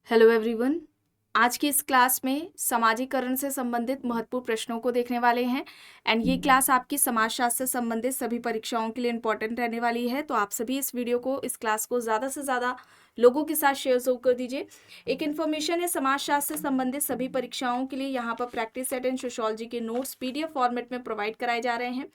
Hello everyone. आज की इस क्लास में समाजीकरण से संबंधित महत्वपूर्ण प्रश्नों को देखने वाले हैं एंड ये क्लास आपकी समाजशास्त्र से संबंधित सभी परीक्षाओं के लिए इंपॉर्टेंट रहने वाली है। तो आप सभी इस वीडियो को, इस क्लास को ज़्यादा से ज़्यादा लोगों के साथ शेयर जरूर कर दीजिए। एक इन्फॉर्मेशन है, समाजशास्त्र से संबंधित सभी परीक्षाओं के लिए यहाँ पर प्रैक्टिस सेट एंड सोशियोलॉजी के नोट्स PDF फॉर्मेट में प्रोवाइड कराए जा रहे हैं।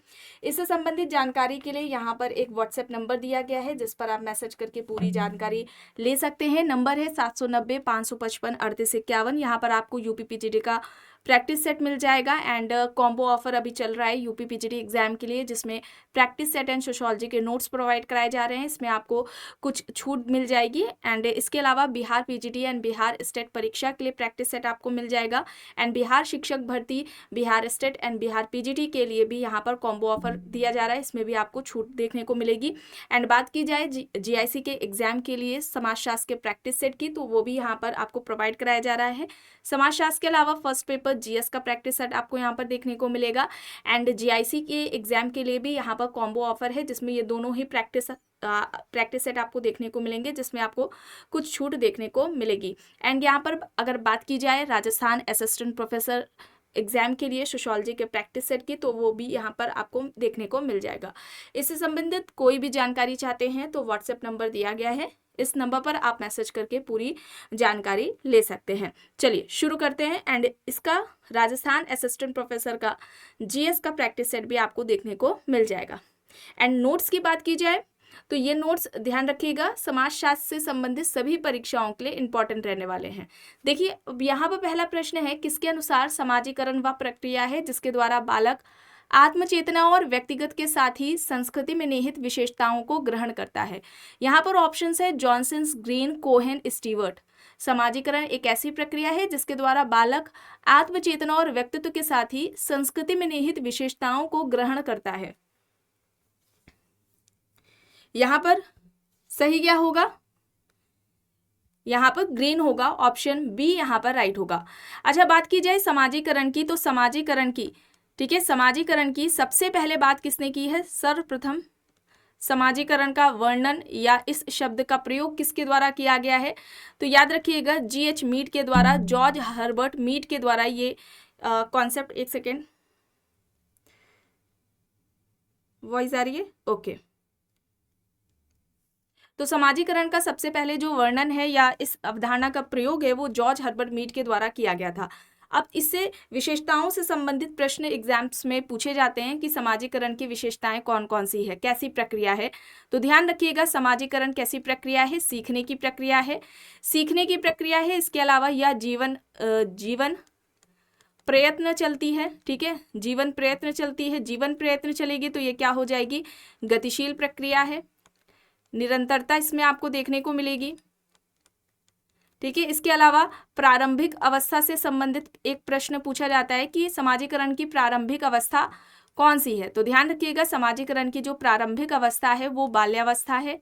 इससे संबंधित जानकारी के लिए यहाँ पर एक व्हाट्सएप नंबर दिया गया है जिस पर आप मैसेज करके पूरी जानकारी ले सकते हैं। नंबर है 790-555-3851। यहाँ पर आपको UPPGD का प्रैक्टिस सेट मिल जाएगा एंड कॉम्बो ऑफर अभी चल रहा है UPPGD एग्जाम के लिए, जिसमें प्रैक्टिस सेट एंड सोशियोलॉजी के नोट्स प्रोवाइड कराए जा रहे हैं। इसमें आपको कुछ छूट मिल जाएगी एंड इसके अलावा Bihar PGD and Bihar state परीक्षा के लिए प्रैक्टिस सेट आपको मिल जाएगा एंड बिहार शिक्षक भर्ती, Bihar state and Bihar PGD के लिए भी यहाँ पर कॉम्बो ऑफर दिया जा रहा है। इसमें भी आपको छूट देखने को मिलेगी। एंड बात की जाए GIC के एग्जाम के लिए समाजशास्त्र के प्रैक्टिस सेट की, तो वो भी यहाँ पर आपको प्रोवाइड कराया जा रहा है। समाजशास्त्र के अलावा फर्स्ट पेपर GS का प्रैक्टिस सेट आपको यहाँ पर देखने को मिलेगा एंड GIC के एग्जाम के लिए भी यहाँ पर कॉम्बो ऑफर है जिसमें ये दोनों ही प्रैक्टिस सेट आपको देखने को मिलेंगे, जिसमें आपको कुछ छूट देखने को मिलेगी। एंड यहाँ पर अगर बात की जाए राजस्थान असिस्टेंट प्रोफेसर एग्जाम के लिए सोशियोलॉजी के प्रैक्टिस सेट की, तो वो भी यहाँ पर आपको देखने को मिल जाएगा। इससे संबंधित कोई भी जानकारी चाहते हैं तो व्हाट्सएप नंबर दिया गया है, इस नंबर पर आप मैसेज करके पूरी जानकारी ले सकते हैं। चलिए शुरू करते हैं। एंड इसका राजस्थान असिस्टेंट प्रोफेसर का GS का प्रैक्टिस सेट भी आपको देखने को मिल जाएगा। एंड नोट्स की बात की जाए तो ये नोट्स ध्यान रखिएगा, समाजशास्त्र से संबंधित सभी परीक्षाओं के लिए इंपॉर्टेंट रहने वाले हैं। देखिए अब यहाँ पर पहला प्रश्न है, किसके अनुसार समाजीकरण वह प्रक्रिया है जिसके द्वारा बालक आत्मचेतना और व्यक्तिगत के साथ ही संस्कृति में निहित विशेषताओं को ग्रहण करता है। यहाँ पर ऑप्शंस है जॉनसन, ग्रीन, कोहेन, स्टीवर्ट। समाजीकरण एक ऐसी प्रक्रिया है जिसके द्वारा बालक आत्मचेतना और व्यक्तित्व के साथ ही संस्कृति में निहित विशेषताओं को ग्रहण करता है। यहाँ पर सही क्या होगा? यहाँ पर ग्रीन होगा, ऑप्शन B यहाँ पर राइट होगा। अच्छा, बात की जाए समाजीकरण की, तो समाजीकरण की, ठीक है, समाजीकरण की सबसे पहले बात किसने की है? सर्वप्रथम समाजीकरण का वर्णन या इस शब्द का प्रयोग किसके द्वारा किया गया है? तो याद रखिएगा GH मीड के द्वारा, जॉर्ज हर्बर्ट मीड के द्वारा ये कॉन्सेप्ट, एक सेकेंड, वॉइस आ रही है? ओके। तो समाजीकरण का सबसे पहले जो वर्णन है या इस अवधारणा का प्रयोग है वो जॉर्ज हर्बर्ट मीड के द्वारा किया गया था। अब इससे विशेषताओं से संबंधित प्रश्न एग्जाम्स में पूछे जाते हैं कि समाजीकरण की विशेषताएं कौन कौन सी है, कैसी प्रक्रिया है। तो ध्यान रखिएगा, समाजीकरण कैसी प्रक्रिया है? सीखने की प्रक्रिया है, सीखने की प्रक्रिया है। इसके अलावा यह जीवन प्रयत्न चलती है, ठीक है, जीवन प्रयत्न चलती है। जीवन प्रयत्न चलेगी तो ये क्या हो जाएगी? गतिशील प्रक्रिया है। निरंतरता इसमें आपको देखने को मिलेगी, ठीक है। इसके अलावा प्रारंभिक अवस्था से संबंधित एक प्रश्न पूछा जाता है कि समाजीकरण की प्रारंभिक अवस्था कौन सी है? तो ध्यान रखिएगा, समाजीकरण की जो प्रारंभिक अवस्था है वो बाल्यावस्था है,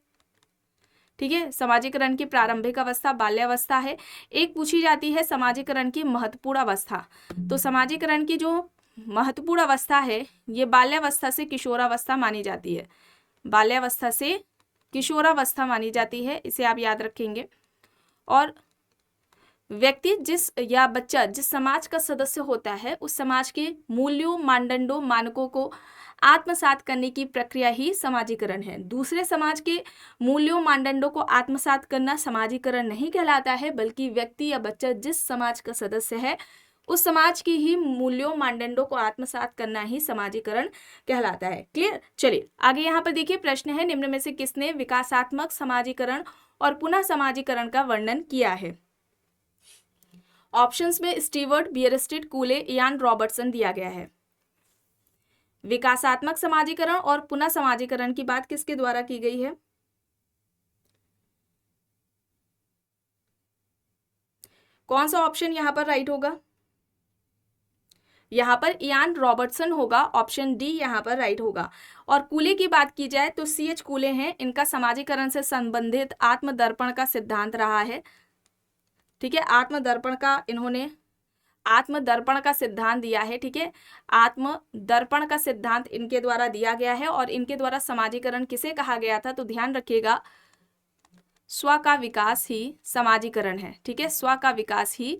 ठीक है। समाजीकरण की प्रारंभिक अवस्था बाल्यावस्था है। एक पूछी जाती है समाजीकरण की महत्वपूर्ण अवस्था। तो समाजीकरण की जो महत्वपूर्ण अवस्था है ये बाल्यावस्था से किशोरावस्था मानी जाती है, बाल्यावस्था से किशोरावस्था मानी जाती है, इसे आप याद रखेंगे। और व्यक्ति जिस या बच्चा जिस समाज का सदस्य होता है उस समाज के मूल्यों, मानदंडों, मानकों को आत्मसात करने की प्रक्रिया ही समाजीकरण है। दूसरे समाज के मूल्यों, मानदंडों को आत्मसात करना समाजीकरण नहीं कहलाता है, बल्कि व्यक्ति या बच्चा जिस समाज का सदस्य है उस समाज की ही मूल्यों, मानदंडों को आत्मसात करना ही समाजीकरण कहलाता है। क्लियर? चलिए आगे यहाँ पर देखिए, प्रश्न है, निम्न में से किसने विकासात्मक समाजीकरण और पुनः समाजीकरण का वर्णन किया है? ऑप्शंस में स्टीवर्ट, बियरस्टेड, कूले, इयान रॉबर्टसन दिया गया है। विकासात्मक समाजीकरण और पुनः समाजीकरण की बात किसके द्वारा की गई है? कौन सा ऑप्शन यहाँ पर राइट होगा? यहाँ पर इयान रॉबर्टसन होगा, ऑप्शन D यहाँ पर राइट होगा। और कूले की बात की जाए तो CH कूले हैं, इनका समाजीकरण से संबंधित आत्मदर्पण का सिद्धांत रहा है, ठीक है। आत्मदर्पण का सिद्धांत दिया है, ठीक है। आत्मदर्पण का सिद्धांत इनके द्वारा दिया गया है और इनके द्वारा समाजीकरण किसे कहा गया था? तो ध्यान रखिएगा, स्व का विकास ही समाजीकरण है। ठीक है, स्व का विकास ही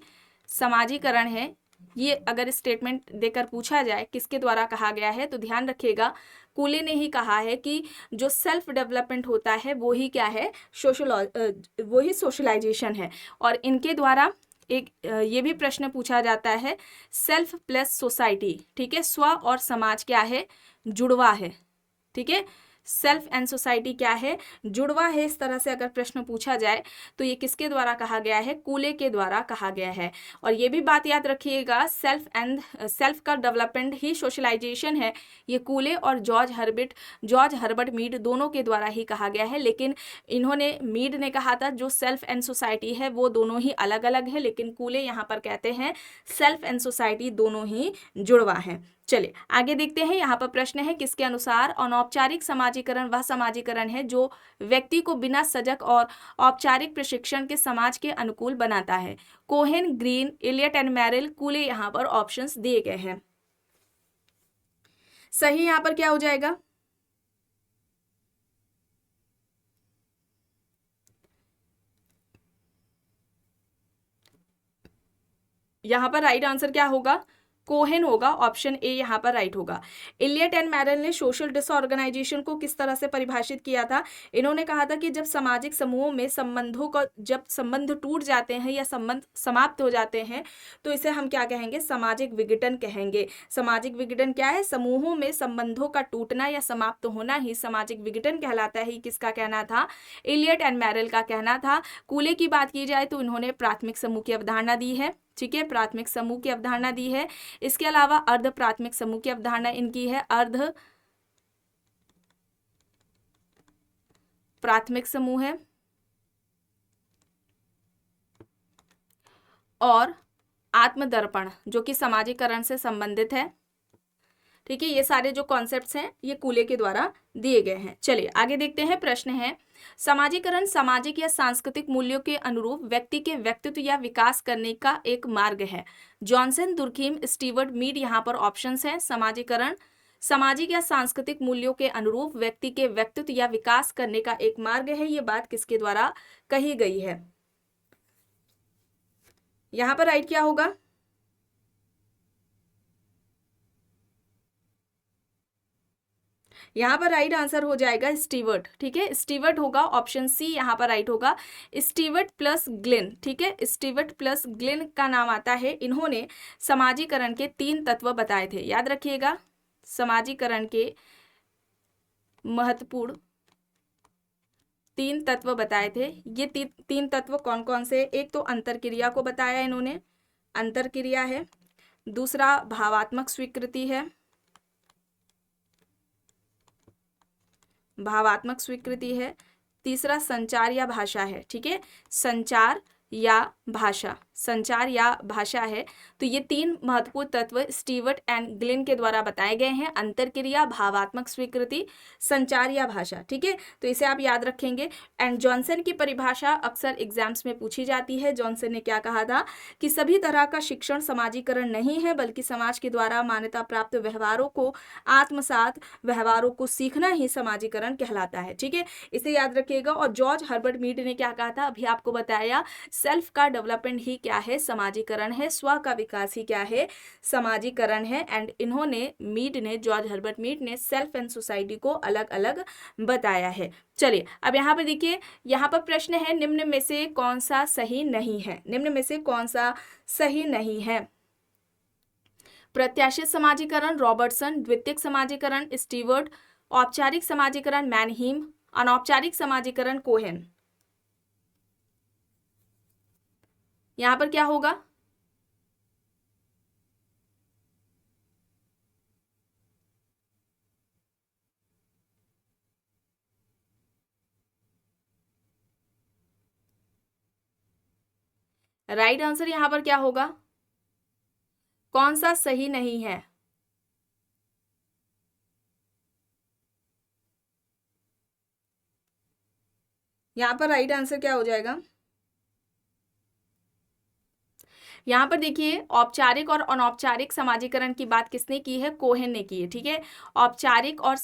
समाजीकरण है। ये अगर स्टेटमेंट देकर पूछा जाए किसके द्वारा कहा गया है, तो ध्यान रखिएगा कूले ने ही कहा है कि जो सेल्फ डेवलपमेंट होता है वो ही क्या है, वो ही सोशलाइजेशन है। और इनके द्वारा एक ये भी प्रश्न पूछा जाता है, सेल्फ प्लस सोसाइटी। ठीक है, स्व और समाज क्या है, जुड़वा है। ठीक है, सेल्फ एंड सोसाइटी क्या है, जुड़वा है। इस तरह से अगर प्रश्न पूछा जाए तो ये किसके द्वारा कहा गया है, कूले के द्वारा कहा गया है। और ये भी बात याद रखिएगा, सेल्फ का डेवलपमेंट ही सोशलाइजेशन है, ये कूले और जॉर्ज हर्बर्ट मीड दोनों के द्वारा ही कहा गया है। लेकिन इन्होंने, मीड ने कहा था जो सेल्फ एंड सोसाइटी है वो दोनों ही अलग अलग है, लेकिन कूले यहाँ पर कहते हैं सेल्फ एंड सोसाइटी दोनों ही जुड़वा है। चलिए आगे देखते हैं। यहाँ पर प्रश्न है, किसके अनुसार अनौपचारिक समाजीकरण वह समाजीकरण है जो व्यक्ति को बिना सजग और औपचारिक प्रशिक्षण के समाज के अनुकूल बनाता है। Cohen, Green, Elliott and Merrill, Cooley यहाँ पर ऑप्शंस दिए गए हैं। सही यहाँ पर क्या हो जाएगा, यहाँ पर राइट आंसर क्या होगा, कोहेन होगा, ऑप्शन ए यहाँ पर राइट होगा। इलियट एंड मैरल ने सोशल डिसऑर्गेनाइजेशन को किस तरह से परिभाषित किया था, इन्होंने कहा था कि जब सामाजिक समूहों में संबंधों का, जब संबंध टूट जाते हैं या संबंध समाप्त हो जाते हैं तो इसे हम क्या कहेंगे, सामाजिक विघटन कहेंगे। सामाजिक विघटन क्या है, समूहों में संबंधों का टूटना या समाप्त होना ही सामाजिक विघटन कहलाता है। किसका कहना था, इलियट एंड मैरल का कहना था। कूले की बात की जाए तो इन्होंने प्राथमिक समूह की अवधारणा दी है। ठीक है, प्राथमिक समूह की अवधारणा दी है। इसके अलावा अर्ध प्राथमिक समूह की अवधारणा इनकी है, अर्ध प्राथमिक समूह है। और आत्मदर्पण जो कि समाजीकरण से संबंधित है। ठीक है, ये सारे जो कॉन्सेप्ट्स हैं ये कूले के द्वारा दिए गए हैं। चलिए आगे देखते हैं। प्रश्न है, समाजीकरण सामाजिक या सांस्कृतिक मूल्यों के अनुरूप व्यक्ति के व्यक्तित्व या विकास करने का एक मार्ग है। जॉनसन, दुर्खीम, स्टीवर्ट, मीड यहाँ पर ऑप्शंस हैं। समाजीकरण सामाजिक या सांस्कृतिक मूल्यों के अनुरूप व्यक्ति के व्यक्तित्व या विकास करने का एक मार्ग है। ये बात किसके द्वारा कही गई है, यहाँ पर राइट क्या होगा, यहाँ पर राइट आंसर हो जाएगा स्टीवर्ट। ठीक है, स्टीवर्ट होगा, ऑप्शन सी यहाँ पर राइट होगा। Stewart plus Glynn. ठीक है, स्टीवर्ट प्लस ग्लिन का नाम आता है। इन्होंने समाजीकरण के 3 तत्व बताए थे, याद रखिएगा। समाजीकरण के महत्वपूर्ण 3 तत्व बताए थे। ये 3 तत्व कौन कौन से, एक तो अंतरक्रिया को बताया इन्होंने, अंतरक्रिया है। दूसरा भावात्मक स्वीकृति है, भावात्मक स्वीकृति है। तीसरा संचार या भाषा है। ठीक है, संचार या भाषा, संचार या भाषा है। तो ये 3 महत्वपूर्ण तत्व स्टीवर्ट एंड ग्लिन के द्वारा बताए गए हैं, अंतरक्रिया, भावात्मक स्वीकृति, संचार या भाषा। ठीक है, तो इसे आप याद रखेंगे। एंड जॉनसन की परिभाषा अक्सर एग्जाम्स में पूछी जाती है। जॉनसन ने क्या कहा था कि सभी तरह का शिक्षण समाजीकरण नहीं है, बल्कि समाज के द्वारा मान्यता प्राप्त व्यवहारों को आत्मसात, व्यवहारों को सीखना ही समाजीकरण कहलाता है। ठीक है, इसे याद रखिएगा। और जॉर्ज हर्बर्ट मीड ने क्या कहा था, अभी आपको बताया, सेल्फ का डेवलपमेंट ही क्या है, समाजीकरण है। स्व का विकास ही क्या है, समाजीकरण है। एंड इन्होंने, मीड ने, जॉर्ज हर्बर्ट मीड ने सेल्फ एंड सोसाइटी को अलग अलग बताया है। चलिए अब यहाँ पर देखिए, यहाँ पर प्रश्न है, निम्न में से कौन सा सही नहीं है, निम्न में से कौन सा सही नहीं है। प्रत्याशित समाजीकरण रॉबर्टसन, द्वितीयक समाजीकरण स्टीवर्ट, औपचारिक समाजीकरण मैनहीम, अनौपचारिक समाजीकरण कोहेन। यहां पर क्या होगा, राइट आंसर यहां पर क्या होगा, कौन सा सही नहीं है। यहां पर राइट आंसर क्या हो जाएगा, यहाँ पर देखिए औपचारिक और अनौपचारिक समाजीकरण की बात किसने की है, कोहेन ने की है। ठीक है, औपचारिक और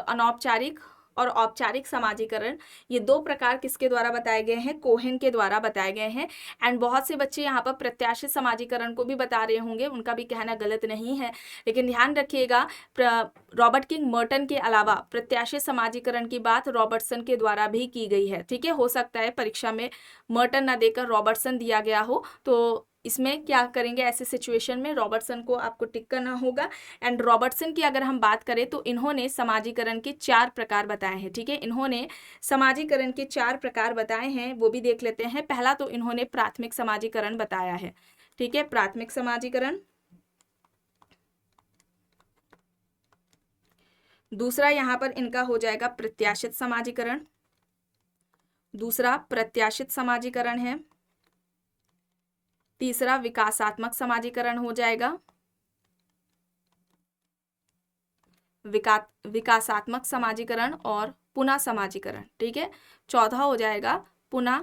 अनौपचारिक और औपचारिक समाजीकरण, ये 2 प्रकार किसके द्वारा बताए गए हैं? कोहेन के द्वारा बताए गए हैं। एंड बहुत से बच्चे यहाँ पर प्रत्याशित समाजीकरण को भी बता रहे होंगे, उनका भी कहना गलत नहीं है, लेकिन ध्यान रखिएगा रॉबर्ट किंग मर्टन के अलावा प्रत्याशित समाजीकरण की बात रॉबर्टसन के द्वारा भी की गई है। ठीक है, हो सकता है परीक्षा में मर्टन ना देकर रॉबर्टसन दिया गया हो, तो इसमें क्या करेंगे, ऐसे सिचुएशन में रॉबर्टसन को आपको टिक करना होगा। एंड रॉबर्टसन की अगर हम बात करें तो इन्होंने समाजीकरण के 4 प्रकार बताए हैं। ठीक है, इन्होंने समाजीकरण के 4 प्रकार बताए हैं, वो भी देख लेते हैं। पहला तो इन्होंने प्राथमिक समाजीकरण बताया है। ठीक है, प्राथमिक समाजीकरण। दूसरा यहाँ पर इनका हो जाएगा प्रत्याशित समाजीकरण। दूसरा प्रत्याशित समाजीकरण है। तीसरा विकासात्मक समाजीकरण हो जाएगा। विकासात्मक समाजीकरण और पुनः समाजीकरण। ठीक है, चौथा हो जाएगा पुनः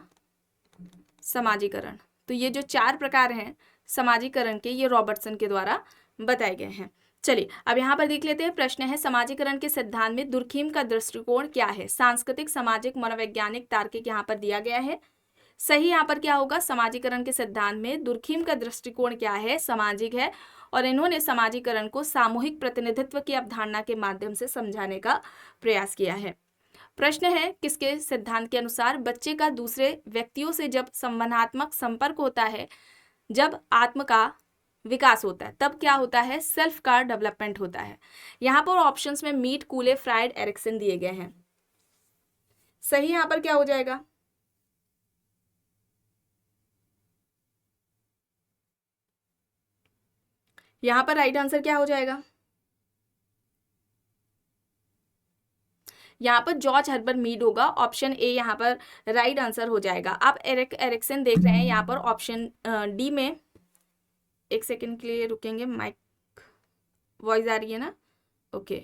समाजीकरण। तो ये जो 4 प्रकार हैं समाजीकरण के, ये रॉबर्टसन के द्वारा बताए गए हैं। चलिए अब यहाँ पर देख लेते हैं, प्रश्न है समाजीकरण के सिद्धांत में दुर्खीम का दृष्टिकोण क्या है? सांस्कृतिक, सामाजिक, मनोवैज्ञानिक, तार्किक यहाँ पर दिया गया है। सही यहाँ पर क्या होगा? समाजीकरण के सिद्धांत में दुर्खीम का दृष्टिकोण क्या है? सामाजिक है, और इन्होंने समाजीकरण को सामूहिक प्रतिनिधित्व की अवधारणा के माध्यम से समझाने का प्रयास किया है। प्रश्न है किसके सिद्धांत के अनुसार बच्चे का दूसरे व्यक्तियों से जब संबंधात्मक संपर्क होता है, जब आत्म का विकास होता है, तब क्या होता है? सेल्फ का डेवलपमेंट होता है। यहाँ पर ऑप्शंस में मीट, कूले, फ्राइड, एरिक्सन दिए गए हैं। सही यहाँ पर क्या हो जाएगा? यहाँ पर राइट आंसर क्या हो जाएगा? यहाँ पर जॉर्ज हर्बर्ट मीड होगा। ऑप्शन ए यहाँ पर राइट आंसर हो जाएगा। आप एरिक्सन देख रहे हैं यहाँ पर ऑप्शन डी में। एक सेकंड के लिए रुकेंगे, माइक वॉइस आ रही है ना? ओके,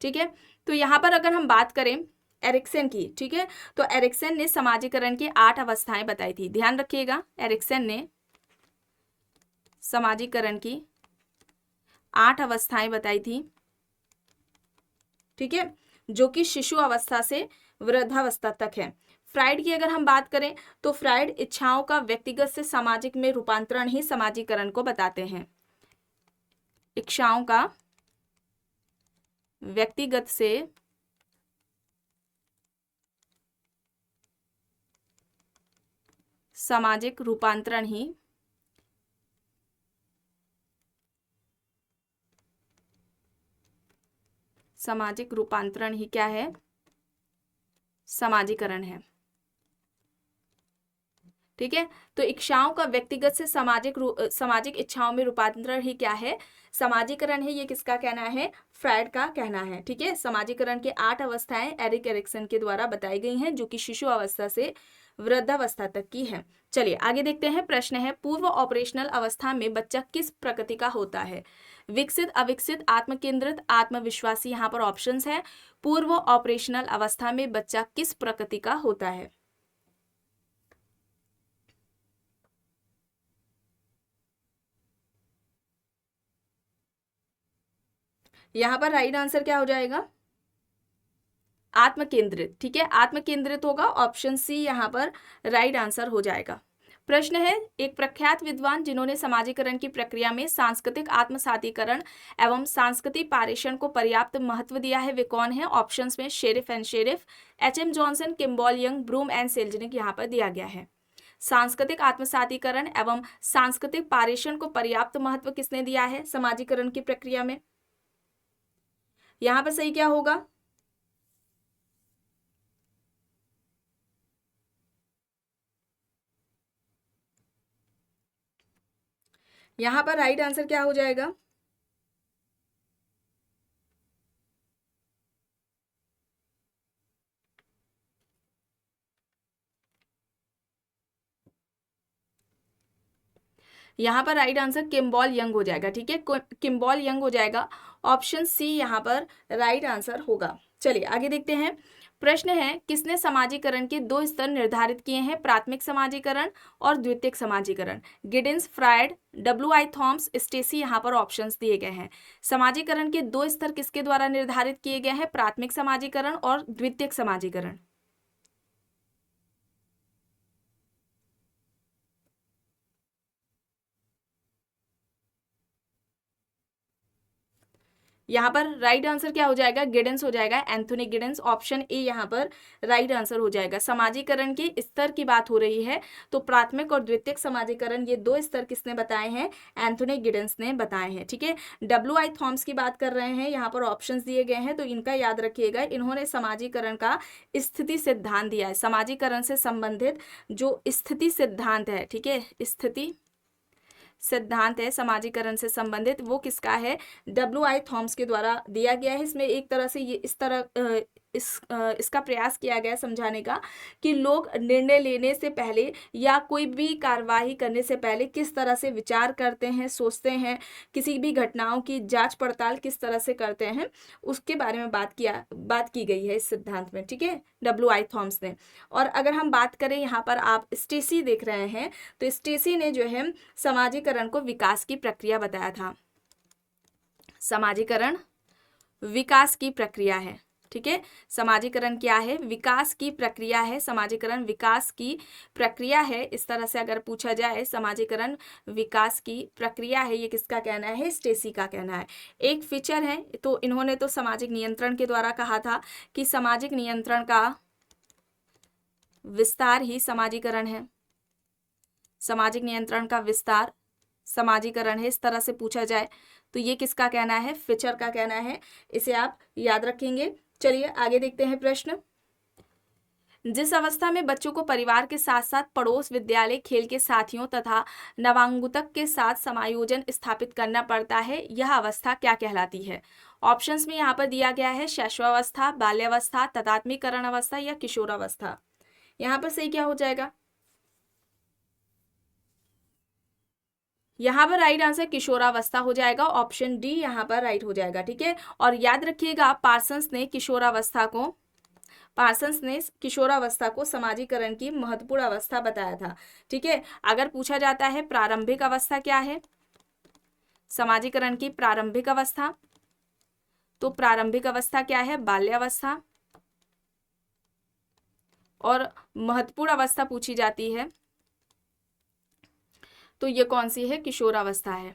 ठीक है। तो यहाँ पर अगर हम बात करें एरिक्सन की, ठीक है, तो एरिक्सन ने समाजीकरण की 8 अवस्थाएं बताई थी। ध्यान रखिएगा, एरिक्सन ने समाजीकरण की 8 अवस्थाएं बताई थी। ठीक है, जो कि शिशु अवस्था से वृद्धावस्था तक है। फ्राइड की अगर हम बात करें तो फ्राइड इच्छाओं का व्यक्तिगत से सामाजिक में रूपांतरण ही समाजीकरण को बताते हैं। इच्छाओं का व्यक्तिगत से सामाजिक रूपांतरण ही क्या है? समाजीकरण है। ठीक है, तो इच्छाओं का व्यक्तिगत से सामाजिक इच्छाओं में रूपांतरण ही क्या है? समाजीकरण है। ये किसका कहना है? फ्राइड का कहना है। ठीक है, समाजीकरण के 8 अवस्थाएं एरिक एरिक्सन के द्वारा बताई गई हैं, जो कि शिशु अवस्था से वृद्धावस्था तक की है। चलिए आगे देखते हैं। प्रश्न है पूर्व ऑपरेशनल अवस्था में बच्चा किस प्रकृति का होता है? विकसित, अविकसित, आत्मकेंद्रित, आत्मविश्वासी। यहाँ पर ऑप्शंस है। पूर्व ऑपरेशनल अवस्था में बच्चा किस प्रकृति का होता है? यहाँ पर राइट आंसर क्या हो जाएगा? आत्मकेंद्रित। ठीक है, आत्मकेंद्रित होगा। ऑप्शन सी यहाँ पर राइट आंसर हो जाएगा। प्रश्न है एक प्रख्यात विद्वान जिन्होंने समाजीकरण की प्रक्रिया में सांस्कृतिक आत्मसातीकरण एवं सांस्कृतिक पारेषण को पर्याप्त महत्व दिया है, वे कौन है? ऑप्शंस में Sherif and Sherif, H M. Johnson, Kimball Young, Broom and Selznick यहाँ पर दिया गया है। सांस्कृतिक आत्मसातीकरण एवं सांस्कृतिक पारेषण को पर्याप्त महत्व किसने दिया है समाजीकरण की प्रक्रिया में? यहाँ पर सही क्या होगा? यहाँ पर राइट आंसर क्या हो जाएगा? यहाँ पर राइट आंसर किम्बॉल यंग हो जाएगा। ठीक है, किम्बॉल यंग हो जाएगा। ऑप्शन सी यहाँ पर राइट आंसर होगा। चलिए आगे देखते हैं। प्रश्न है किसने समाजीकरण के 2 स्तर निर्धारित किए हैं, प्राथमिक समाजीकरण और द्वितीयक समाजीकरण। गिडिंस, फ्रायड, WI थॉम्स, स्टेसी, यहाँ पर ऑप्शंस दिए गए हैं। समाजीकरण के 2 स्तर किसके द्वारा निर्धारित किए गए हैं, प्राथमिक समाजीकरण और द्वितीयक समाजीकरण। यहाँ पर राइट आंसर क्या हो जाएगा, गिडेंस हो जाएगा, एंथोनी गिडेंस। ऑप्शन ए यहाँ पर राइट आंसर हो जाएगा। समाजीकरण के स्तर की बात हो रही है तो प्राथमिक और द्वितीयक समाजीकरण ये 2 स्तर किसने बताए हैं, एंथोनी गिडेंस ने बताए हैं। ठीक है, WI थॉम्स की बात कर रहे हैं, यहाँ पर ऑप्शंस दिए गए हैं तो इनका याद रखिएगा। इन्होंने समाजीकरण का स्थिति सिद्धांत दिया है। समाजीकरण से संबंधित जो स्थिति सिद्धांत है, ठीक है, स्थिति सिद्धांत है समाजीकरण से संबंधित, वो किसका है, WI थॉम्स के द्वारा दिया गया है। इसमें एक तरह से ये इस तरह इसका प्रयास किया गया समझाने का कि लोग निर्णय लेने से पहले या कोई भी कार्यवाही करने से पहले किस तरह से विचार करते हैं, सोचते हैं, किसी भी घटनाओं की जांच पड़ताल किस तरह से करते हैं, उसके बारे में बात की गई है इस सिद्धांत में। ठीक है, WI थॉम्स ने। और अगर हम बात करें, यहाँ पर आप स्टेसी देख रहे हैं, तो स्टेसी ने जो है समाजीकरण को विकास की प्रक्रिया बताया था। समाजीकरण विकास की प्रक्रिया है। ठीक है, समाजीकरण क्या है, विकास की प्रक्रिया है। समाजीकरण विकास की प्रक्रिया है, इस तरह से अगर पूछा जाए, समाजीकरण विकास की प्रक्रिया है, ये किसका कहना है, स्टेसी का कहना है। एक फीचर है, तो इन्होंने तो सामाजिक नियंत्रण के द्वारा कहा था कि सामाजिक नियंत्रण का विस्तार ही समाजीकरण है। सामाजिक नियंत्रण का विस्तार समाजीकरण है, इस तरह से पूछा जाए तो ये किसका कहना है, फिचर का कहना है। इसे आप याद रखेंगे। चलिए आगे देखते हैं प्रश्न। जिस अवस्था में बच्चों को परिवार के साथ साथ पड़ोस, विद्यालय, खेल के साथियों तथा नवांगतक के साथ समायोजन स्थापित करना पड़ता है, यह अवस्था क्या कहलाती है। ऑप्शंस में यहाँ पर दिया गया है शैशवावस्था, बाल्यावस्था, तदात्मीकरण अवस्था या किशोरावस्था। यहाँ पर सही क्या हो जाएगा, यहाँ पर राइट आंसर किशोरावस्था हो जाएगा। ऑप्शन डी यहाँ पर राइट हो जाएगा। ठीक है, और याद रखिएगा पार्सन्स ने किशोरावस्था को समाजीकरण की महत्वपूर्ण अवस्था बताया था। ठीक है, अगर पूछा जाता है प्रारंभिक अवस्था क्या है, समाजीकरण की प्रारंभिक अवस्था, तो प्रारंभिक अवस्था क्या है, बाल्यावस्था। और महत्वपूर्ण अवस्था पूछी जाती है तो ये कौन सी है, किशोरावस्था है।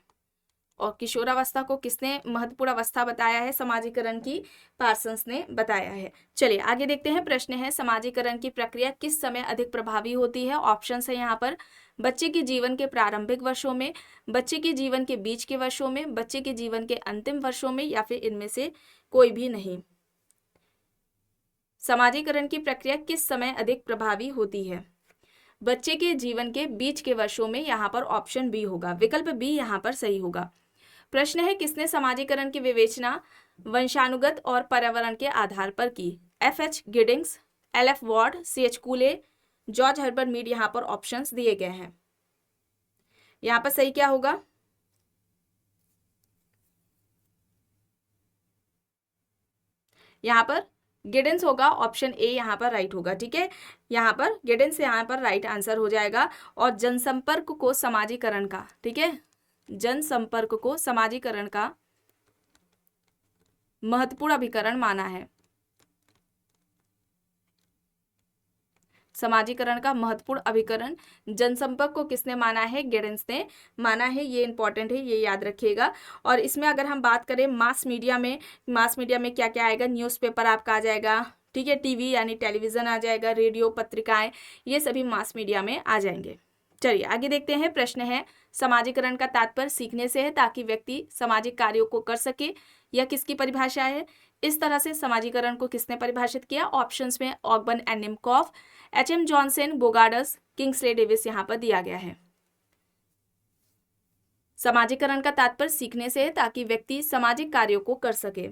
और किशोरावस्था को किसने महत्वपूर्ण अवस्था बताया है, समाजीकरण की पार्सन्स ने बताया है। चलिए आगे देखते हैं। प्रश्न है समाजीकरण की प्रक्रिया किस समय अधिक प्रभावी होती है। ऑप्शन है यहाँ पर बच्चे के जीवन के प्रारंभिक वर्षों में, बच्चे के जीवन के बीच के वर्षों में, बच्चे के जीवन के अंतिम वर्षों में, या फिर इनमें से कोई भी नहीं। समाजीकरण की प्रक्रिया किस समय अधिक प्रभावी होती है, बच्चे के जीवन के बीच के वर्षों में। यहाँ पर ऑप्शन बी होगा, विकल्प बी यहाँ पर सही होगा। प्रश्न है किसने समाजीकरण की विवेचना वंशानुगत और पर्यावरण के आधार पर की। FH Giddings, LF Ward, CH Cooley, George Herbert Mead. यहाँ पर ऑप्शंस दिए गए हैं। यहाँ पर सही क्या होगा, यहाँ पर गिडेंस होगा। ऑप्शन ए यहाँ पर राइट होगा। ठीक है, यहाँ पर गिडेंस यहाँ पर राइट आंसर हो जाएगा। और जनसंपर्क को समाजीकरण का, ठीक है, जनसंपर्क को समाजीकरण का महत्वपूर्ण अभिकरण माना है। समाजीकरण का महत्वपूर्ण अभिकरण जनसंपर्क को किसने माना है, गिडेंस ने माना है। ये इंपॉर्टेंट है, ये याद रखिएगा। और इसमें अगर हम बात करें मास मीडिया में क्या क्या आएगा, न्यूज़पेपर आपका आ जाएगा। ठीक है, टीवी यानी टेलीविजन आ जाएगा, रेडियो, पत्रिकाएं, ये सभी मास मीडिया में आ जाएंगे। चलिए आगे देखते हैं। प्रश्न है समाजीकरण का तात्पर्य सीखने से है ताकि व्यक्ति सामाजिक कार्यों को कर सके, यह किसकी परिभाषा है। इस तरह से समाजीकरण को किसने परिभाषित किया। ऑप्शंस में Ogburn and निमकॉफ, HM Johnson, Bogardus, Kingsley Davis यहाँ पर दिया गया है। समाजीकरण का तात्पर्य सीखने से है ताकि व्यक्ति सामाजिक कार्यों को कर सके,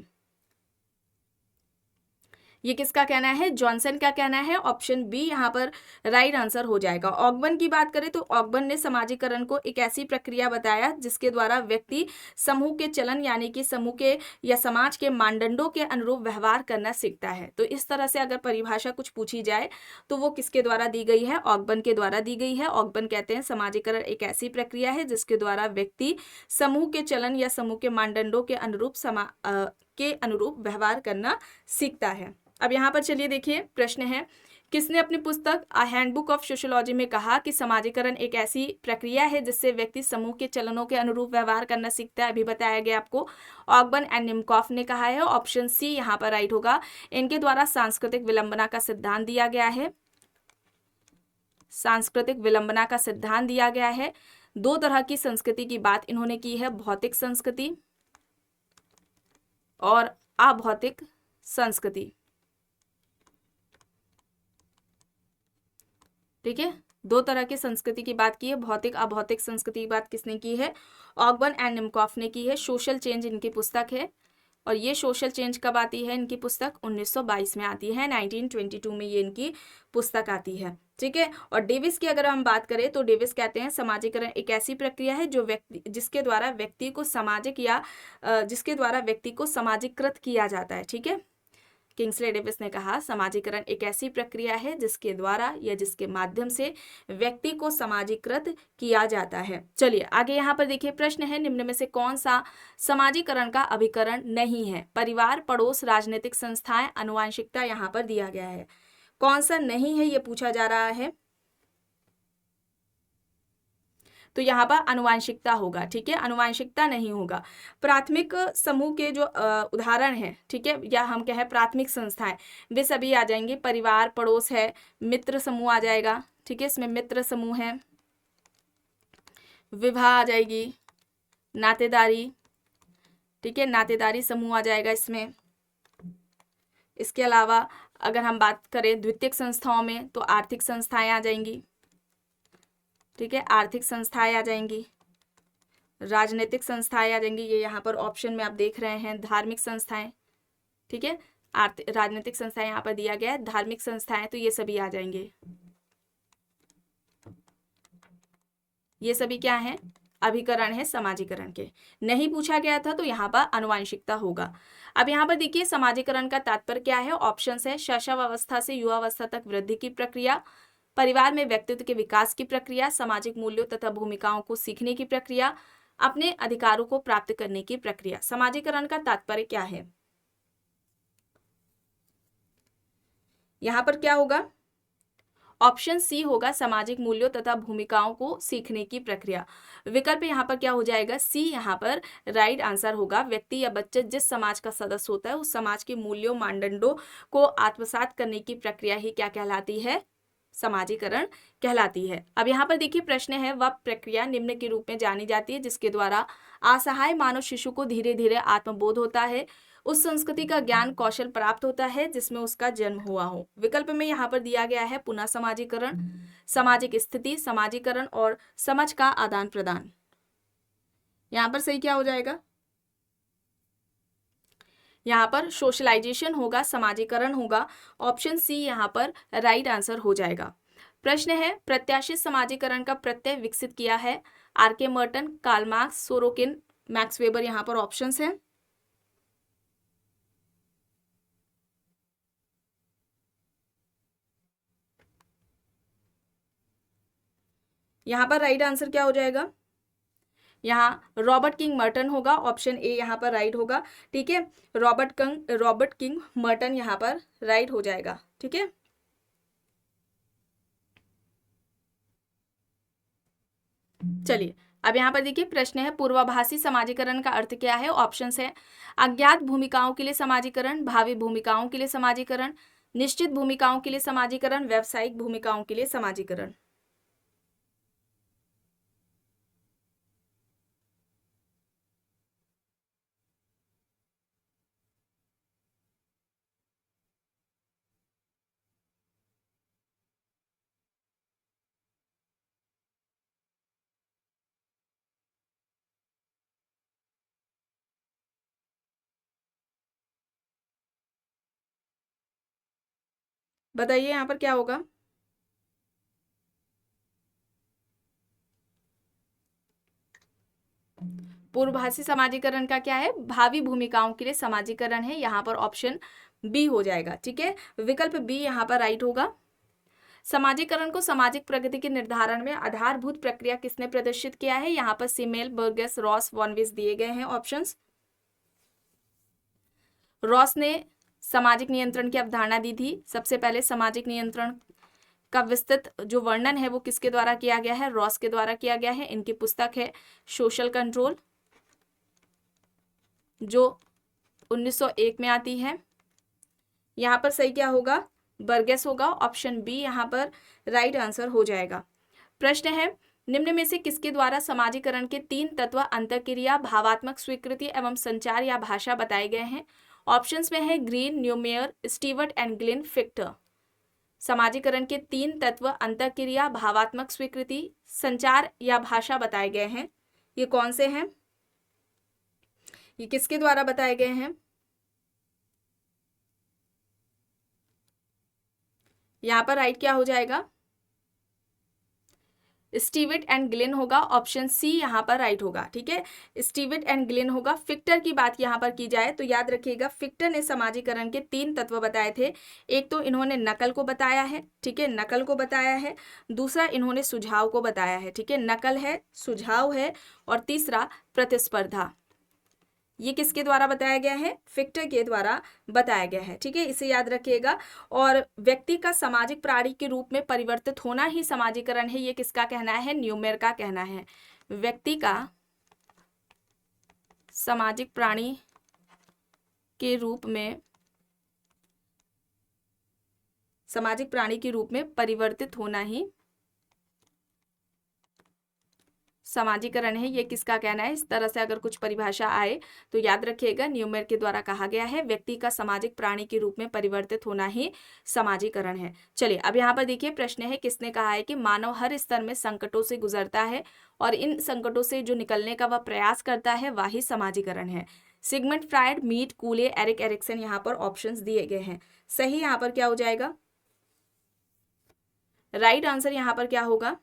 ये किसका कहना है, जॉनसन का कहना है। ऑप्शन बी यहाँ पर राइट आंसर हो जाएगा। ऑगबन की बात करें तो ऑगबन ने समाजीकरण को एक ऐसी प्रक्रिया बताया जिसके द्वारा व्यक्ति समूह के चलन यानी कि समूह के या समाज के मानदंडों के अनुरूप व्यवहार करना सीखता है। तो इस तरह से अगर परिभाषा कुछ पूछी जाए तो वो किसके द्वारा दी गई है, ऑगबन के द्वारा दी गई है। ऑगबन कहते हैं समाजीकरण एक ऐसी प्रक्रिया है जिसके द्वारा व्यक्ति समूह के चलन या समूह के मानदंडों के अनुरूप व्यवहार करना सीखता है। अब यहाँ पर चलिए देखिए प्रश्न है, किसने अपनी पुस्तक अ हैंडबुक ऑफ सोशियोलॉजी में कहा कि समाजीकरण एक ऐसी प्रक्रिया है जिससे व्यक्ति समूह के चलनों के अनुरूप व्यवहार करना सीखता है। अभी बताया गया आपको, ऑगबन एंड निमकॉफ ने कहा है। ऑप्शन सी यहाँ पर राइट होगा। इनके द्वारा सांस्कृतिक विलंबना का सिद्धांत दिया गया है। सांस्कृतिक विलंबना का सिद्धांत दिया गया है। दो तरह की संस्कृति की बात इन्होंने की है, भौतिक संस्कृति और अभौतिक संस्कृति। ठीक है, दो तरह की संस्कृति की बात की है, भौतिक अभौतिक संस्कृति की बात किसने की है, ऑगबन एंड निमकॉफ ने की है। सोशल चेंज इनकी पुस्तक है और ये सोशल चेंज कब आती है, इनकी पुस्तक 1922 में आती है, 1922 में ये इनकी पुस्तक आती है। ठीक है, और डेविस की अगर हम बात करें तो डेविस कहते हैं समाजीकरण एक ऐसी प्रक्रिया है जो जिसके द्वारा व्यक्ति को समाजीकृत किया जाता है। ठीक है, किंग्सले डेविस ने कहा समाजीकरण एक ऐसी प्रक्रिया है जिसके द्वारा या जिसके माध्यम से व्यक्ति को समाजीकृत किया जाता है। चलिए आगे यहाँ पर देखिए प्रश्न है, निम्न में से कौन सा समाजीकरण का अभिकरण नहीं है। परिवार, पड़ोस, राजनीतिक संस्थाएं, आनुवंशिकता यहाँ पर दिया गया है। कौन सा नहीं है ये पूछा जा रहा है, तो यहाँ पर आनुवंशिकता होगा। ठीक है, आनुवंशिकता नहीं होगा। प्राथमिक समूह के जो उदाहरण हैं, ठीक है, या हम कहें प्राथमिक संस्थाएं, वे सभी आ जाएंगे। परिवार, पड़ोस है, मित्र समूह आ जाएगा। ठीक है, इसमें मित्र समूह है, विवाह आ जाएगी, नातेदारी, ठीक है, नातेदारी समूह आ जाएगा इसमें। इसके अलावा अगर हम बात करें द्वितीयक संस्थाओं में तो आर्थिक संस्थाएं आ जाएंगी। ठीक है, आर्थिक संस्थाएं आ जाएंगी, राजनीतिक संस्थाएं आ जाएंगी, ये यहाँ पर ऑप्शन में आप देख रहे हैं, धार्मिक संस्थाएं। ठीक है, राजनीतिक संस्थाएं यहाँ पर दिया गया है, धार्मिक संस्थाएं, तो ये सभी आ जाएंगे। ये सभी क्या हैं, अभिकरण है समाजीकरण के। नहीं पूछा गया था तो यहाँ पर आनुवंशिकता होगा। अब यहाँ पर देखिए समाजीकरण का तात्पर्य क्या है। ऑप्शंस है, शैशवावस्था से युवावस्था तक वृद्धि की प्रक्रिया, परिवार में व्यक्तित्व के विकास की प्रक्रिया, सामाजिक मूल्यों तथा भूमिकाओं को सीखने की प्रक्रिया, अपने अधिकारों को प्राप्त करने की प्रक्रिया। समाजीकरण का तात्पर्य क्या है, यहाँ पर क्या होगा, ऑप्शन सी होगा, सामाजिक मूल्यों तथा भूमिकाओं को सीखने की प्रक्रिया। विकल्प यहाँ पर क्या हो जाएगा, सी यहाँ पर राइट आंसर होगा। व्यक्ति या बच्चे जिस समाज का सदस्य होता है उस समाज के मूल्यों मानदंडों को आत्मसात करने की प्रक्रिया ही क्या कहलाती है, समाजीकरण कहलाती है। अब यहाँ पर देखिए प्रश्न है, वह प्रक्रिया निम्न के रूप में जानी जाती है जिसके द्वारा असहाय मानव शिशु को धीरे धीरे आत्मबोध होता है, उस संस्कृति का ज्ञान कौशल प्राप्त होता है जिसमें उसका जन्म हुआ हो। विकल्प में यहाँ पर दिया गया है पुनः समाजीकरण, सामाजिक स्थिति, समाजीकरण और समझ का आदान प्रदान। यहाँ पर सही क्या हो जाएगा, यहाँ पर सोशलाइजेशन होगा, समाजीकरण होगा। ऑप्शन सी यहाँ पर राइट आंसर हो जाएगा। प्रश्न है, प्रत्याशित समाजीकरण का प्रत्यय विकसित किया है। R K. Merton, Karl Marx, Sorokin, Max Weber, यहाँ पर ऑप्शंस हैं। यहाँ पर राइट आंसर क्या हो जाएगा, यहाँ रॉबर्ट किंग मर्टन होगा। ऑप्शन ए यहाँ पर राइट होगा। ठीक है, रॉबर्ट किंग मर्टन यहाँ पर राइट हो जाएगा। ठीक है, चलिए अब यहाँ पर देखिए प्रश्न है, पूर्वाभासी समाजीकरण का अर्थ क्या है। ऑप्शंस है, अज्ञात भूमिकाओं के लिए समाजीकरण, भावी भूमिकाओं के लिए समाजीकरण, निश्चित भूमिकाओं के लिए समाजीकरण, व्यावसायिक भूमिकाओं के लिए समाजीकरण। बताइए यहाँ पर क्या होगा। पूर्वभाषी समाजीकरण का क्या है, भावी भूमिकाओं के लिए समाजीकरण है, यहाँ पर ऑप्शन बी हो जाएगा। ठीक है, विकल्प बी यहाँ पर राइट होगा। समाजीकरण को सामाजिक प्रगति के निर्धारण में आधारभूत प्रक्रिया किसने प्रदर्शित किया है, यहाँ पर सिमेल, बर्गस, रॉस, वॉनविस दिए गए हैं ऑप्शंस। रॉस ने सामाजिक नियंत्रण की अवधारणा दी थी। सबसे पहले सामाजिक नियंत्रण का विस्तृत जो वर्णन है वो किसके द्वारा किया गया है, रॉस के द्वारा किया गया है। इनकी पुस्तक है सोशल कंट्रोल, जो 1901 में आती है। यहाँ पर सही क्या होगा, बर्गेस होगा, ऑप्शन बी यहाँ पर राइट आंसर हो जाएगा। प्रश्न है, निम्न में से किसके द्वारा समाजीकरण के 3 तत्व अंतःक्रिया, भावात्मक स्वीकृति एवं संचार या भाषा बताए गए हैं। ऑप्शंस में है ग्रीन, न्यूमेयर, स्टीवर्ट एंड ग्लिन, फिक्टर। समाजीकरण के 3 तत्व अंतःक्रिया, भावात्मक स्वीकृति, संचार या भाषा बताए गए हैं। ये कौन से हैं, ये किसके द्वारा बताए गए हैं। यहाँ पर राइट क्या हो जाएगा, स्टीवर्ट एंड ग्लिन होगा, ऑप्शन सी यहाँ पर राइट होगा। ठीक है, स्टीवर्ट एंड ग्लिन होगा। फिक्टर की बात यहाँ पर की जाए तो याद रखिएगा, फिक्टर ने समाजीकरण के 3 तत्व बताए थे। एक तो इन्होंने नकल को बताया है, ठीक है, नकल को बताया है। दूसरा इन्होंने सुझाव को बताया है, ठीक है, नकल है, सुझाव है, और तीसरा प्रतिस्पर्धा। ये किसके द्वारा बताया गया है, फिक्टर के द्वारा बताया गया है। ठीक है, इसे याद रखिएगा। और व्यक्ति का सामाजिक प्राणी के रूप में परिवर्तित होना ही समाजीकरण है, ये किसका कहना है, न्यूमेयर का कहना है। व्यक्ति का सामाजिक प्राणी के रूप में परिवर्तित होना ही समाजीकरण है, ये किसका कहना है। इस तरह से अगर कुछ परिभाषा आए तो याद रखिएगा, न्यूमेयर के द्वारा कहा गया है, व्यक्ति का सामाजिक प्राणी के रूप में परिवर्तित होना ही समाजीकरण है। चलिए अब यहाँ पर देखिए, प्रश्न है, किसने कहा है कि मानव हर स्तर में संकटों से गुजरता है और इन संकटों से जो निकलने का वह प्रयास करता है वही समाजीकरण है। Sigmund Freud, meet, कूले, Erik Erikson, यहाँ पर ऑप्शंस दिए गए हैं। सही यहाँ पर क्या हो जाएगा, राइट आंसर यहाँ पर क्या होगा,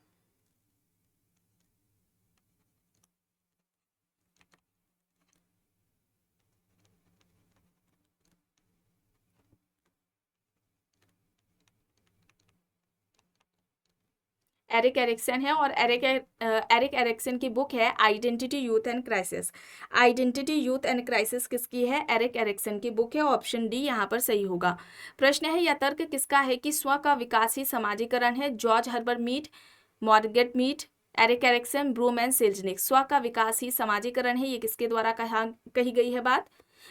एरिक एरिक्सन है। और एरिक एरिक्सन की बुक है identity, youth and crisis. Identity, youth and crisis किसकी है, एरिक एरिक्सन की बुक है, ऑप्शन डी यहाँ पर सही होगा। प्रश्न है, यह तर्क किसका है कि स्व का विकास ही समाजीकरण है। George Herbert Mead, Margaret Mead, Erik Erikson, Broom and Selznick. स्व का विकास ही समाजीकरण है, ये किसके द्वारा कही गई है बात,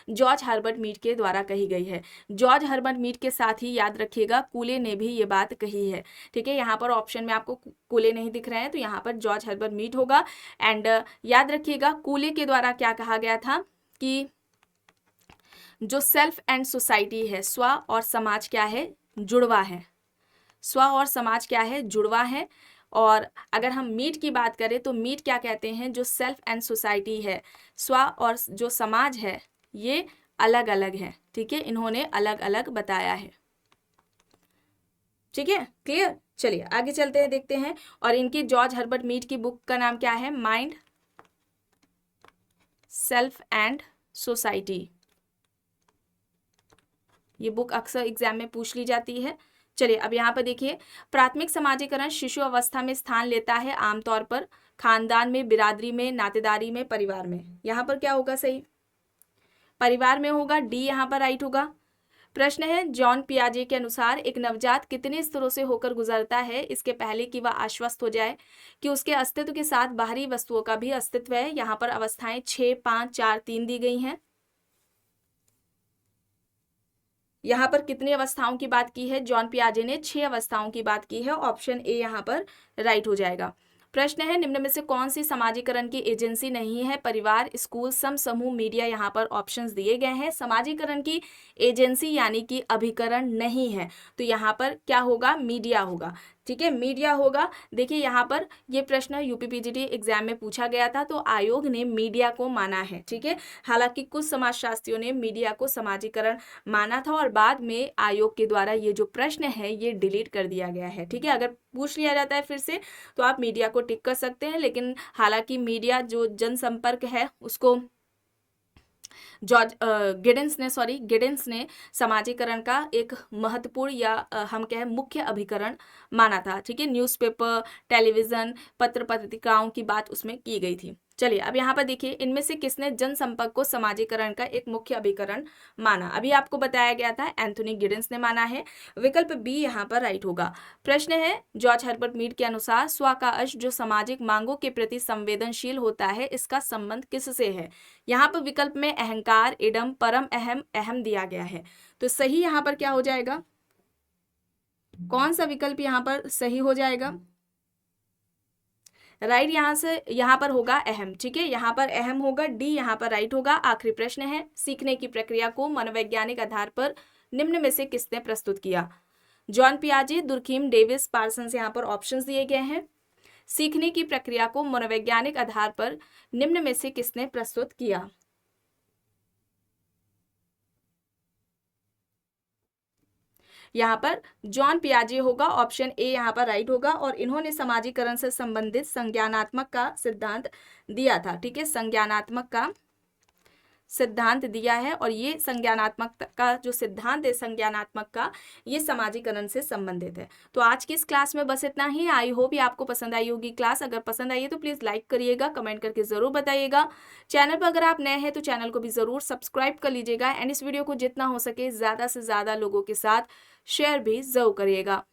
जॉर्ज हर्बर्ट मीड के द्वारा कही गई है। जॉर्ज हर्बर्ट मीड के साथ ही याद रखिएगा कूले ने भी ये बात कही है। ठीक है, यहाँ पर ऑप्शन में आपको कूले नहीं दिख रहे हैं तो यहाँ पर जॉर्ज हर्बर्ट मीड होगा। एंड याद रखिएगा कूले के द्वारा क्या कहा गया था कि जो सेल्फ एंड सोसाइटी है, स्व और समाज क्या है, जुड़वा है। स्व और समाज क्या है, जुड़वा है। और अगर हम मीट की बात करें तो मीट क्या कहते हैं, जो सेल्फ एंड सोसाइटी है, स्व और जो समाज है ये अलग अलग है। ठीक है, इन्होंने अलग अलग बताया है। ठीक है, क्लियर। चलिए आगे चलते हैं, देखते हैं। और इनकी जॉर्ज हर्बर्ट मीड की बुक का नाम क्या है, माइंड, सेल्फ एंड सोसाइटी। ये बुक अक्सर एग्जाम में पूछ ली जाती है। चलिए अब यहाँ पर देखिए, प्राथमिक समाजीकरण शिशु अवस्था में स्थान लेता है, आमतौर पर खानदान में, बिरादरी में, नातेदारी में, परिवार में। यहाँ पर क्या होगा सही, परिवार में होगा, डी यहाँ पर राइट होगा। प्रश्न है, जॉन पियाजे के अनुसार एक नवजात कितने स्तरों से होकर गुजरता है इसके पहले कि वह आश्वस्त हो जाए कि उसके अस्तित्व के साथ बाहरी वस्तुओं का भी अस्तित्व है। यहाँ पर अवस्थाएं 6, 5, 4, 3 दी गई हैं। यहाँ पर कितनी अवस्थाओं की बात की है, जॉन पियाजे ने 6 अवस्थाओं की बात की है, ऑप्शन ए यहाँ पर राइट हो जाएगा। प्रश्न है, निम्न में से कौन सी समाजीकरण की एजेंसी नहीं है, परिवार, स्कूल, समूह, मीडिया। यहाँ पर ऑप्शंस दिए गए हैं। समाजीकरण की एजेंसी यानी कि अभिकरण नहीं है तो यहाँ पर क्या होगा, मीडिया होगा। ठीक है, मीडिया होगा। देखिए यहाँ पर ये प्रश्न यूपीपीजीटी एग्जाम में पूछा गया था, तो आयोग ने मीडिया को माना है। ठीक है, हालांकि कुछ समाजशास्त्रियों ने मीडिया को समाजीकरण माना था और बाद में आयोग के द्वारा ये जो प्रश्न है ये डिलीट कर दिया गया है। ठीक है, अगर पूछ लिया जाता है फिर से तो आप मीडिया को टिक कर सकते हैं, लेकिन हालांकि मीडिया जो जनसंपर्क है उसको गिडेंस ने समाजीकरण का एक महत्वपूर्ण या हम कहें मुख्य अभिकरण माना था। ठीक है, न्यूज़पेपर, टेलीविजन, पत्र पत्रिकाओं की बात उसमें की गई थी। चलिए अब यहाँ पर देखिए, इनमें से किसने जनसंपर्क को समाजीकरण का एक मुख्य अभिकरण माना? अभी आपको बताया गया था एंथोनी गिडेंस ने माना है। विकल्प बी यहाँ पर राइट होगा। प्रश्न है, जॉर्ज हर्बर्ट मीड के अनुसार स्व का अर्थ जो सामाजिक मांगों के प्रति संवेदनशील होता है, इसका संबंध किससे है? यहाँ पर विकल्प में अहंकार, इडम, परम अहम, अहम दिया गया है। तो सही यहाँ पर क्या हो जाएगा? कौन सा विकल्प यहाँ पर सही हो जाएगा? राइट यहाँ पर होगा अहम। ठीक है, यहाँ पर अहम होगा, डी यहाँ पर राइट होगा। आखिरी प्रश्न है, सीखने की प्रक्रिया को मनोवैज्ञानिक आधार पर निम्न में से किसने प्रस्तुत किया? जॉन पियाजे, दुर्खीम, डेविस, पार्सन्स यहाँ पर ऑप्शंस दिए गए हैं। सीखने की प्रक्रिया को मनोवैज्ञानिक आधार पर निम्न में से किसने प्रस्तुत किया? यहाँ पर जॉन पियाजे होगा, ऑप्शन ए यहाँ पर राइट होगा। और इन्होंने समाजीकरण से संबंधित संज्ञानात्मक का सिद्धांत दिया था। ठीक है, संज्ञानात्मक का सिद्धांत दिया है और ये संज्ञानात्मक का जो सिद्धांत है संज्ञानात्मक का, ये समाजीकरण से संबंधित है। तो आज की इस क्लास में बस इतना ही। आई होप ये आपको पसंद आई होगी क्लास। अगर पसंद आई है तो प्लीज़ लाइक करिएगा, कमेंट करके ज़रूर बताइएगा। चैनल पर अगर आप नए हैं तो चैनल को भी ज़रूर सब्सक्राइब कर लीजिएगा एंड इस वीडियो को जितना हो सके ज़्यादा से ज़्यादा लोगों के साथ शेयर भी ज़रूर करिएगा।